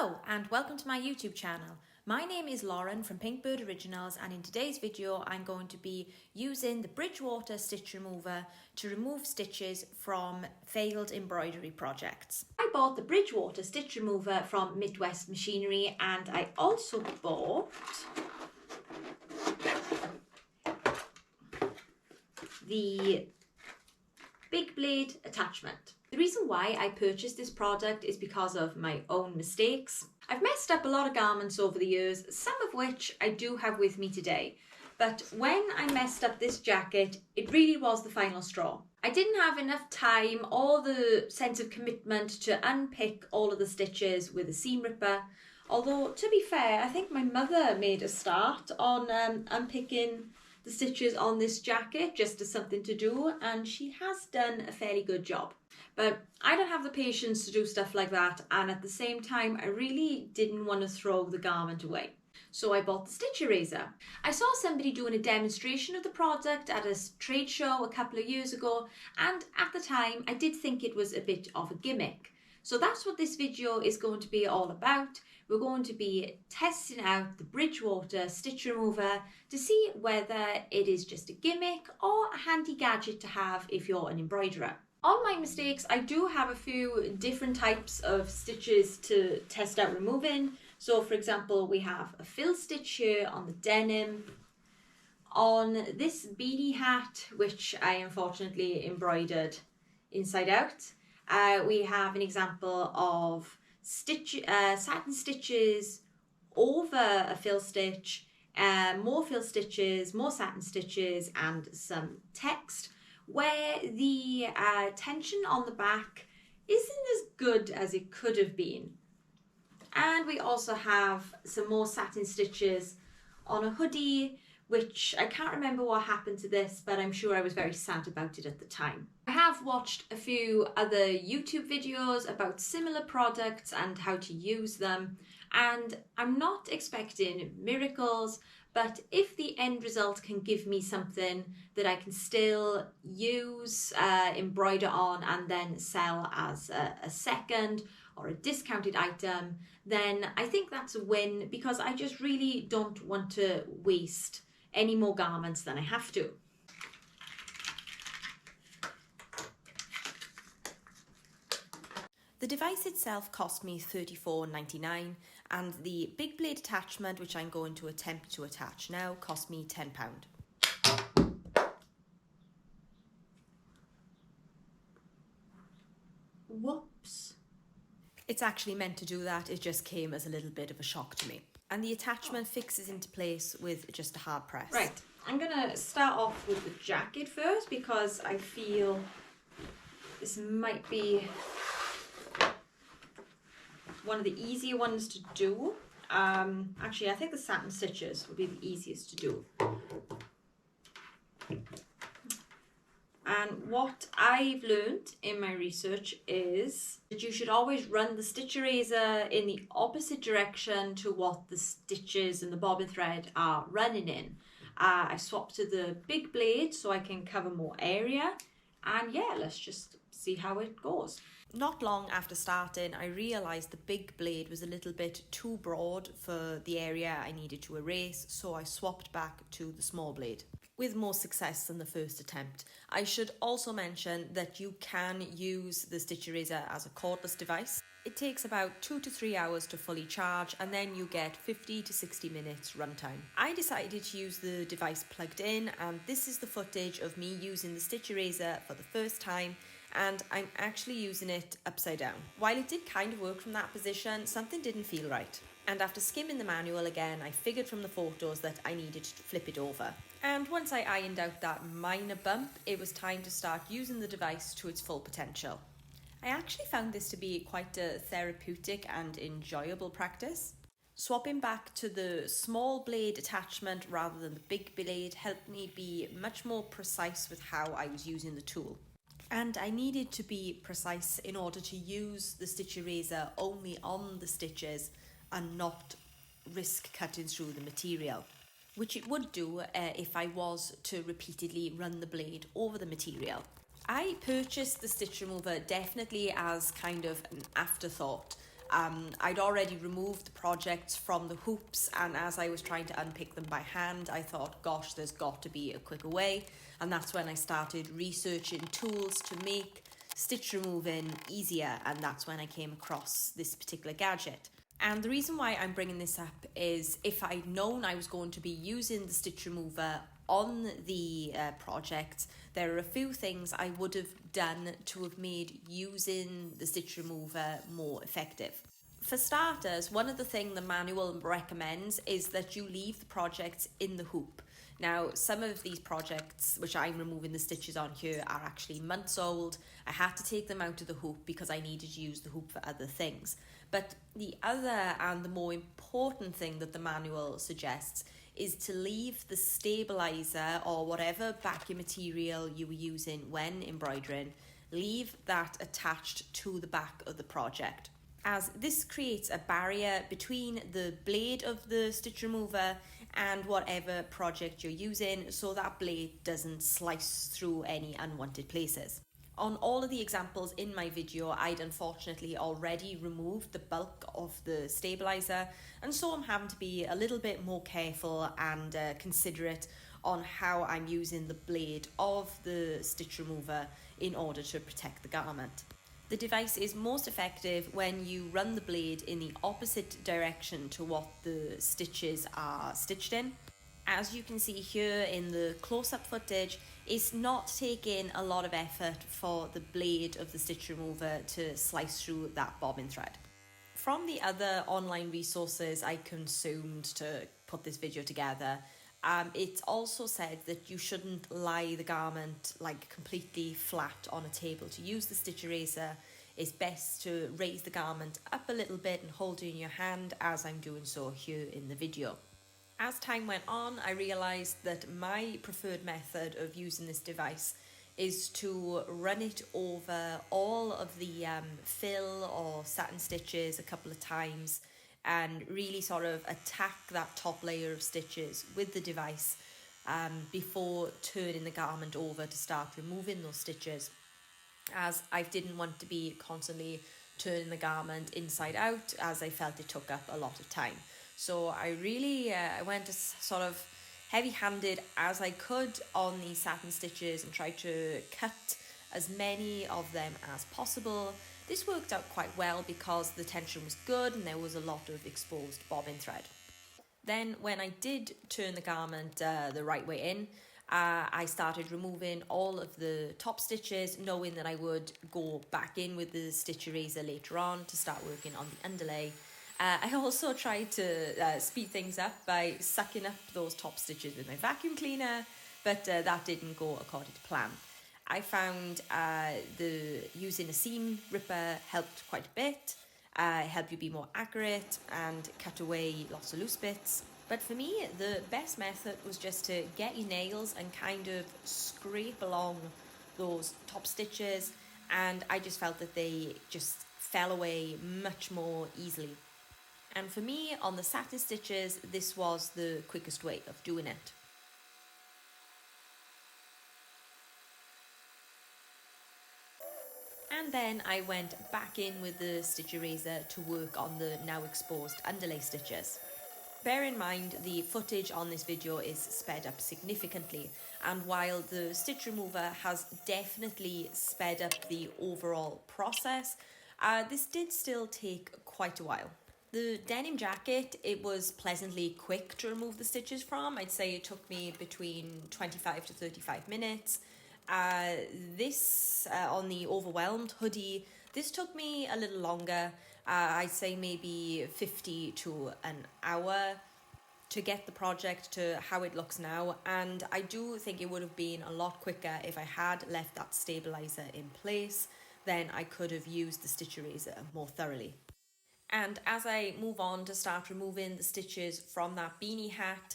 Hello and welcome to my YouTube channel. My name is Lauren from Pinkbird Originals, and in today's video I'm going to be using the Bridgewater stitch remover to remove stitches from failed embroidery projects. I bought the Bridgewater stitch remover from Midwest Machinery, and I also bought the big blade attachment. The reason why I purchased this product is because of my own mistakes. I've messed up a lot of garments over the years, some of which I do have with me today. But when I messed up this jacket, it really was the final straw. I didn't have enough time or the sense of commitment to unpick all of the stitches with a seam ripper. Although, to be fair, I think my mother made a start on unpicking the stitches on this jacket just as something to do, and she has done a fairly good job. But I don't have the patience to do stuff like that, and at the same time I really didn't want to throw the garment away. So I bought the stitch eraser. I saw somebody doing a demonstration of the product at a trade show a couple of years ago, and at the time I did think it was a bit of a gimmick. So that's what this video is going to be all about. We're going to be testing out the Bridgewater stitch remover to see whether it is just a gimmick or a handy gadget to have if you're an embroiderer. On my mistakes, I do have a few different types of stitches to test out removing. So for example, we have a fill stitch here on the denim. On this beanie hat, which I unfortunately embroidered inside out, we have an example of satin stitches over a fill stitch, more fill stitches, more satin stitches, and some text where the tension on the back isn't as good as it could have been. And we also have some more satin stitches on a hoodie, which I can't remember what happened to this, but I'm sure I was very sad about it at the time. I have watched a few other YouTube videos about similar products and how to use them, and I'm not expecting miracles, but if the end result can give me something that I can still use, embroider on, and then sell as a second or a discounted item, then I think that's a win, because I just really don't want to waste any more garments than I have to. The device itself cost me $34.99, and the big blade attachment, which I'm going to attempt to attach now, cost me £10. Whoops. It's actually meant to do that, it just came as a little bit of a shock to me. And the attachment fixes into place with just a hard press. Right, I'm gonna start off with the jacket first, because I feel this might be one of the easier ones to do. Actually, I think the satin stitches would be the easiest to do. And what I've learned in my research is that you should always run the stitch eraser in the opposite direction to what the stitches and the bobbin thread are running in. I swapped to the big blade so I can cover more area, and yeah, let's just see how it goes. Not long after starting, I realised the big blade was a little bit too broad for the area I needed to erase, so I swapped back to the small blade, with more success than the first attempt. I should also mention that you can use the stitch eraser as a cordless device. It takes about 2 to 3 hours to fully charge, and then you get 50 to 60 minutes runtime. I decided to use the device plugged in, and this is the footage of me using the stitch eraser for the first time, and I'm actually using it upside down. While it did kind of work from that position, something didn't feel right. And after skimming the manual again, I figured from the photos that I needed to flip it over. And once I ironed out that minor bump, it was time to start using the device to its full potential. I actually found this to be quite a therapeutic and enjoyable practice. Swapping back to the small blade attachment rather than the big blade helped me be much more precise with how I was using the tool. And I needed to be precise in order to use the stitch eraser only on the stitches and not risk cutting through the material, which it would do if I was to repeatedly run the blade over the material. I purchased the stitch remover definitely as kind of an afterthought. I'd already removed the projects from the hoops, and as I was trying to unpick them by hand, I thought, gosh, there's got to be a quicker way. And that's when I started researching tools to make stitch removing easier, and that's when I came across this particular gadget. And the reason why I'm bringing this up is if I'd known I was going to be using the stitch remover on the project, there are a few things I would have done to have made using the stitch remover more effective. For starters, one of the things the manual recommends is that you leave the projects in the hoop. Now, some of these projects, which I'm removing the stitches on here, are actually months old. I had to take them out of the hoop because I needed to use the hoop for other things. But the other and the more important thing that the manual suggests is to leave the stabilizer or whatever backing material you were using when embroidering, leave that attached to the back of the project, as this creates a barrier between the blade of the stitch remover and whatever project you're using, so that blade doesn't slice through any unwanted places. On all of the examples in my video, I'd unfortunately already removed the bulk of the stabilizer, and so I'm having to be a little bit more careful and considerate on how I'm using the blade of the stitch remover in order to protect the garment. The device is most effective when you run the blade in the opposite direction to what the stitches are stitched in. As you can see here in the close-up footage, it's not taking a lot of effort for the blade of the stitch remover to slice through that bobbin thread. From the other online resources I consumed to put this video together, it's also said that you shouldn't lie the garment like completely flat on a table. To use the stitch eraser, it's best to raise the garment up a little bit and hold it in your hand, as I'm doing so here in the video. As time went on, I realised that my preferred method of using this device is to run it over all of the fill or satin stitches a couple of times and really sort of attack that top layer of stitches with the device before turning the garment over to start removing those stitches, as I didn't want to be constantly turning the garment inside out, as I felt it took up a lot of time. So I really I went as sort of heavy-handed as I could on the satin stitches and tried to cut as many of them as possible. This worked out quite well because the tension was good and there was a lot of exposed bobbin thread. Then when I did turn the garment the right way in, I started removing all of the top stitches, knowing that I would go back in with the stitch eraser later on to start working on the underlay. I also tried to speed things up by sucking up those top stitches with my vacuum cleaner, but that didn't go according to plan. I found using a seam ripper helped quite a bit. Helped you be more accurate and cut away lots of loose bits. But for me, the best method was just to get your nails and kind of scrape along those top stitches, and I just felt that they just fell away much more easily. And for me, on the satin stitches, this was the quickest way of doing it. And then I went back in with the stitch eraser to work on the now exposed underlay stitches. Bear in mind the footage on this video is sped up significantly, and while the stitch remover has definitely sped up the overall process, this did still take quite a while. The denim jacket, it was pleasantly quick to remove the stitches from. I'd say it took me between 25 to 35 minutes. This on the overwhelmed hoodie, this took me a little longer. I'd say maybe 50 to an hour to get the project to how it looks now, and I do think it would have been a lot quicker if I had left that stabilizer in place. Then I could have used the stitch eraser more thoroughly. And as I move on to start removing the stitches from that beanie hat,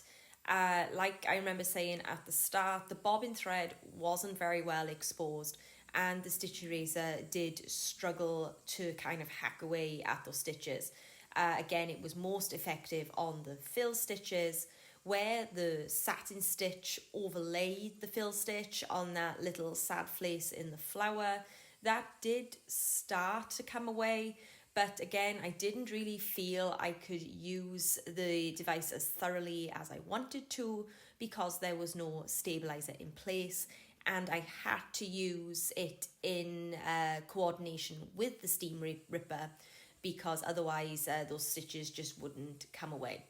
like I remember saying at the start, the bobbin thread wasn't very well exposed, and the stitch eraser did struggle to kind of hack away at those stitches. Again, it was most effective on the fill stitches, where the satin stitch overlaid the fill stitch on that little sad place in the flower. That did start to come away, But again, I didn't really feel I could use the device as thoroughly as I wanted to because there was no stabilizer in place, and I had to use it in coordination with the steam ripper because otherwise those stitches just wouldn't come away.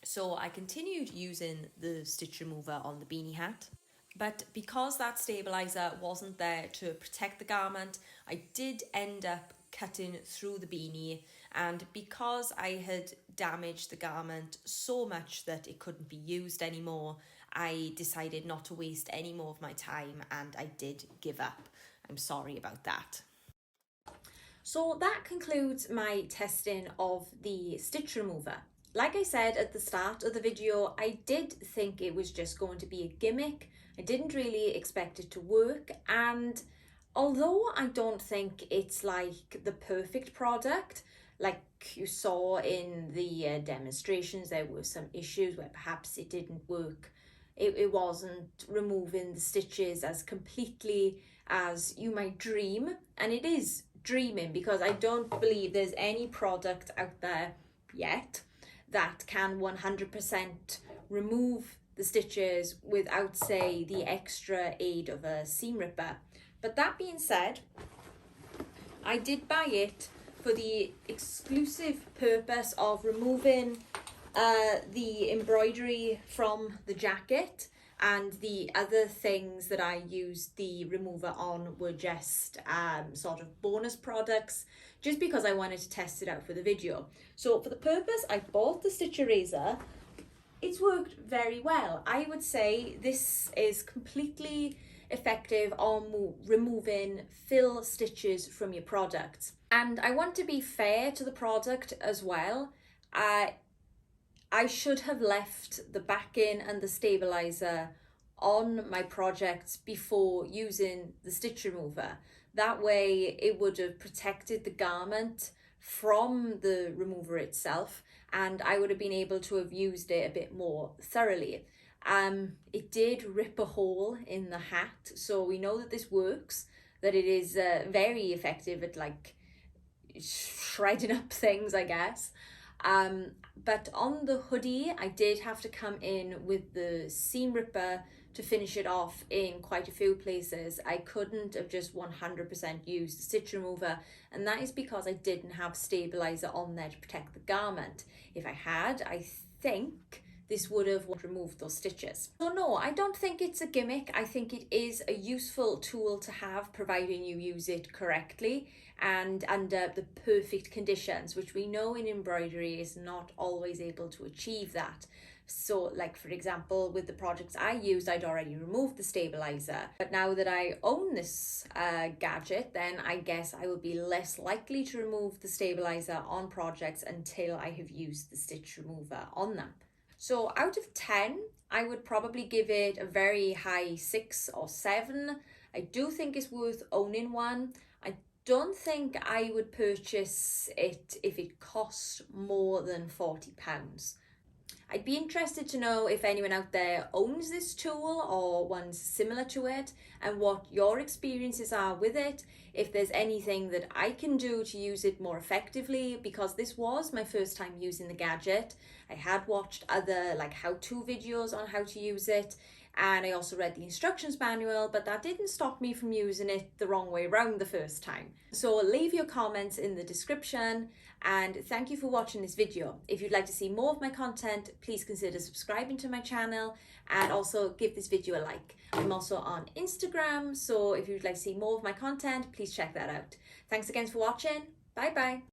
So I continued using the stitch remover on the beanie hat. But because that stabilizer wasn't there to protect the garment, I did end up cutting through the beanie, and because I had damaged the garment so much that it couldn't be used anymore, I decided not to waste any more of my time and I did give up. I'm sorry about that. So that concludes my testing of the stitch remover. Like I said at the start of the video, I did think it was just going to be a gimmick. I didn't really expect it to work, and although I don't think it's like the perfect product, like you saw in the demonstrations, there were some issues where perhaps it didn't work. It wasn't removing the stitches as completely as you might dream, and it is dreaming because I don't believe there's any product out there yet that can 100% remove the stitches without, say, the extra aid of a seam ripper. But that being said, I did buy it for the exclusive purpose of removing the embroidery from the jacket, and the other things that I used the remover on were just sort of bonus products, just because I wanted to test it out for the video. So for the purpose, I bought the stitch eraser. It's worked very well. I would say this is completely effective on removing fill stitches from your products. And I want to be fair to the product as well. I should have left the backing and the stabilizer on my projects before using the stitch remover. That way it would have protected the garment from the remover itself, and I would have been able to have used it a bit more thoroughly. It did rip a hole in the hat, so we know that this works, that it is very effective at like shredding up things, I guess. But on the hoodie, I did have to come in with the seam ripper to finish it off in quite a few places. I couldn't have just 100% used the stitch remover, and that is because I didn't have stabilizer on there to protect the garment. If I had, I think this would have removed those stitches. So no, I don't think it's a gimmick. I think it is a useful tool to have, providing you use it correctly and under the perfect conditions, which we know in embroidery is not always able to achieve that. So like, for example, with the projects I used, I'd already removed the stabilizer, but now that I own this gadget, then I guess I will be less likely to remove the stabilizer on projects until I have used the stitch remover on them. So out of 10, I would probably give it a very high 6 or 7. I do think it's worth owning one. I don't think I would purchase it if it costs more than £40. I'd be interested to know if anyone out there owns this tool or one's similar to it, and what your experiences are with it, if there's anything that I can do to use it more effectively, because this was my first time using the gadget. I had watched other like how-to videos on how to use it, and I also read the instructions manual, but that didn't stop me from using it the wrong way around the first time. So leave your comments in the description, and thank you for watching this video. If you'd like to see more of my content, please consider subscribing to my channel and also give this video a like. I'm also on Instagram, so if you'd like to see more of my content, please check that out. Thanks again for watching. Bye bye.